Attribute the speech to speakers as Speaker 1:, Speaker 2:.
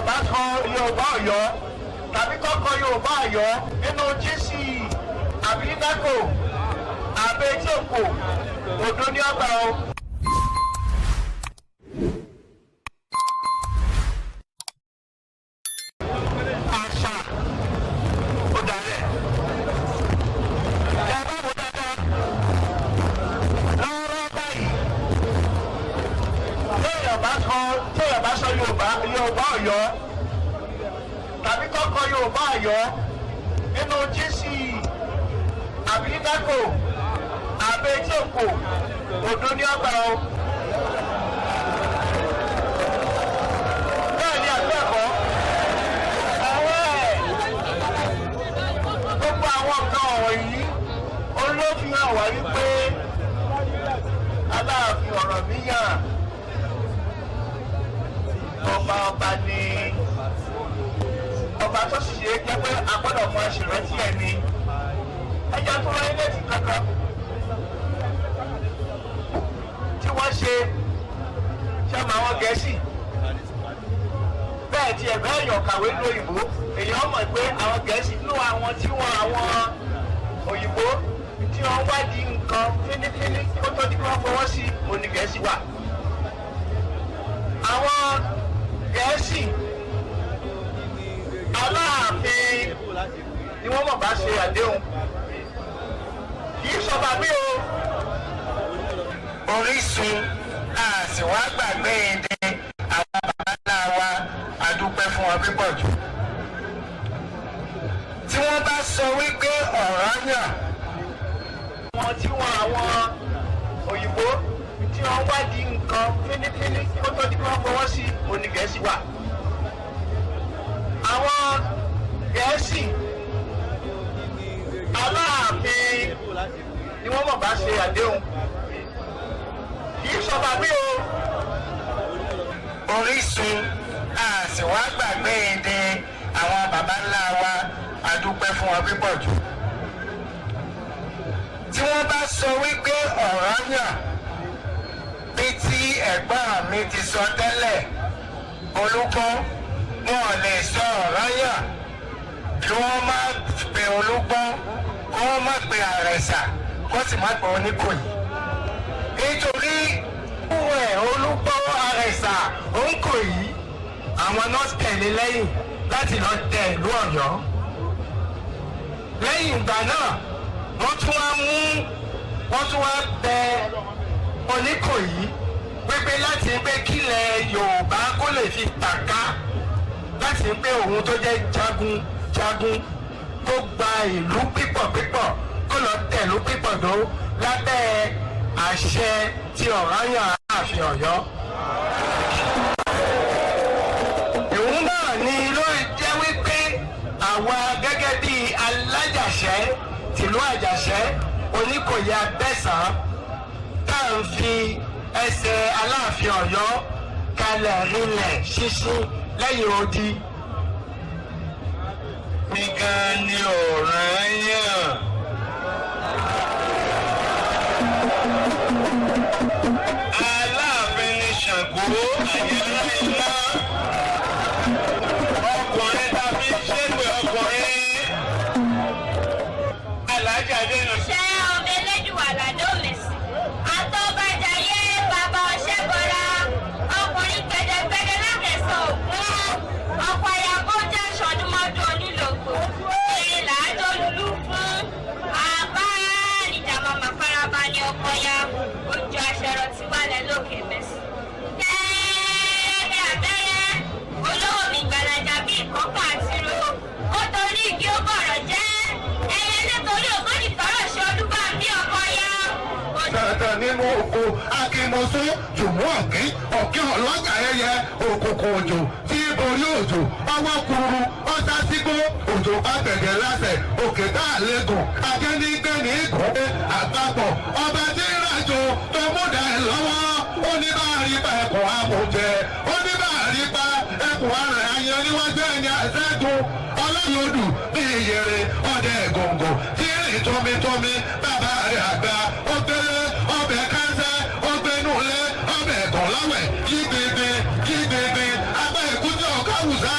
Speaker 1: Yorùbá kan Yorùbá Ọ̀yọ́ tàbí kọ́kọ́ Yorùbá Ọ̀yọ́ nínú jíìsì àbí dákò àbẹ tí òkò òdo ní ọgbà o. àṣà ó dalẹ̀ ẹ bá wò dáadáa lọ́wọ́ báyìí téèyàn bá sọ Yorùbá Ọ̀yọ́ tàbí kọ́kọ́ Yorùbá Ọ̀yọ́ nínú jíìsì àbí dákò àbẹ tí òkò òdo ní ọgbà o. bẹ́ẹ̀ ni àgbẹ̀ ẹ̀kọ́ gbogbo àwọn nǹkan wọ̀nyí olófin hàn wá wípé Aláàfin ọ̀rọ̀ níyàn ọba ni ọba tó sì ṣe é jẹ́ pé a gbọ́dọ̀ mọ ṣèrántí ẹ̀ ni ẹjọ́ tó wáyé létí kankan tí wọ́n ṣe ṣẹ́mu àwọn Gẹ̀ẹ́sì bẹ́ẹ̀ tí ẹ̀gbẹ́ èèyàn kàwé lóyìnbó èèyàn mọ̀ pé àwọn Gẹ̀ẹ́sì nínú àwọn tí wọ́n àwọn òyìnbó tí wọ́n wádìí nǹkan fínífíní kó tó di kí wọ́n fọwọ́ sí òní Gẹ̀ẹ́sì wà. àwọn Gẹ̀ẹ́sì Aláàfin ni wọ́n mọ̀ bá ṣe àdéhùn kì í sọba bí o. Orísun àti wàá gbàgbé èdè àwọn bàbá ńlá wa adúpẹ́ fún wọn pípọ̀ jù. tí wọ́n bá sọ wípé ọ̀rọ̀ yàn wọn tí wọ́n àwọn òyìnbó tí wọ́n wádìí nǹkan fínífíní kó tó di kí wọ́n fọwọ́ sí òní Gẹ̀ẹ́sì wà. àwọn Gẹ̀ẹ́sì Aláàfin ni wọ́n mọ̀ bá ṣe àdéhùn kì í sọba bí o. Orísun àti wàá gbàgbé èdè àwọn bàbá ńlá wa adúpẹ́ fún wọn pípọ̀ jù. tí wọ́n bá sọ wípé ọ̀rọ̀ yàn bí tí ẹ̀gbọ́n mi ti sọ tẹ́lẹ̀ Olúkọ́ wọn ò lè sọ ọ̀rọ̀ yàn kí wọ́n má pe Olúgbọ́n kí wọ́n má pe Àrẹ̀sà kó sì má pe Oníkòyí. nítorí Olúgbọ́n Àrẹ̀sà Oníkòyí àwọn nọ́ọ̀sì tẹ̀lé lẹ́yìn láti lọ tẹ ìlú Ọ̀yọ́. lẹ́yìn ìgbà náà wọ́n tún wá bẹ Oníkòyí pépé láti pé kílẹ̀ Yorùbá kó lè fi tàka láti pé òun tó jẹ́ jagun tó gba ìlú pípọ̀ kó lọ tẹ̀lú pípọ̀ tó lábẹ́ àṣẹ ti Ọ̀rànyàn Aláàfin Ọ̀yọ́. ìwọ̀n náà ni ló jẹ́ wípé àwa gẹ́gẹ́ bí alájàṣẹ́ tìlú Àjàṣẹ́ Oníkòyí Abẹ́sàn tá à ń fi ẹsẹ̀ Aláàfin Ọ̀yọ́ kalẹ̀ rinlẹ̀ ṣíṣí lẹ́yìn odi. mi gan ni Ọ̀rànyàn. Aláàfin ni Ṣàngó àyẹ̀lá iná. ọkùnrin tàbí ṣépè ọkùnrin. Alájà Adeun.
Speaker 2: ṣé ọbẹ̀ lẹ́dùn àlàdé òmèsì àtọ́bàjáyé bàbá ọṣẹ́ bọ́ra ọkùnrin gbẹdẹgbẹdẹ lákẹsàn ògún ọkọ̀ àyàkó jẹ́ sọdúnmọ́dún onílògbò èrè làájọ́ lulú fún àbá ìjàmọ̀ màfaraba ní ọkọ̀ ya ojú aṣẹ́rọ̀ tí wálẹ̀ lókè mẹ́sì. kẹ́ẹ̀ẹ́ abẹ́rẹ́ olówó mi gbàlajà bíi ìkọ́kọ̀ àti ro ó torí igi ó bọ̀rọ̀ jẹ́ ẹyẹ nítorí ògbóni tọrọ ṣe olúbà bí ọkọ ya.
Speaker 1: dandan nínú oko akínmọ́sọ́ jùmọ̀ ọ̀kín ọlọ́gà ẹyẹ òkùnkùn òjò tí borí òjò ọwọ́ kúrú ọ̀sá sígbó òjò bá bẹ̀rẹ̀ lásẹ̀ òkè tá a lẹ́gùn akẹ́nigbẹ́ni ìgòkè àpapọ̀ ọba tí ń ràjò tó múdà ẹ̀ lọ́wọ́ oníbàárípa ẹ̀kọ́ amòjẹ oníbàárípa ẹ̀kọ́ arẹ̀ ayé níwájú ẹni àṣẹ́gun ọlọ́yọ̀dù bí ìyẹrẹ ọdẹ ẹ̀gọ̀ngọ̀ tí rìn tómi bàbá rẹ̀ àgbà ó gbélé ọbẹ̀ kánsẹ́ ó gbénú lé ọbẹ̀ ẹ̀gàn láwẹ̀ yí gbègbè abẹ́ ìkújọ́ káwùsá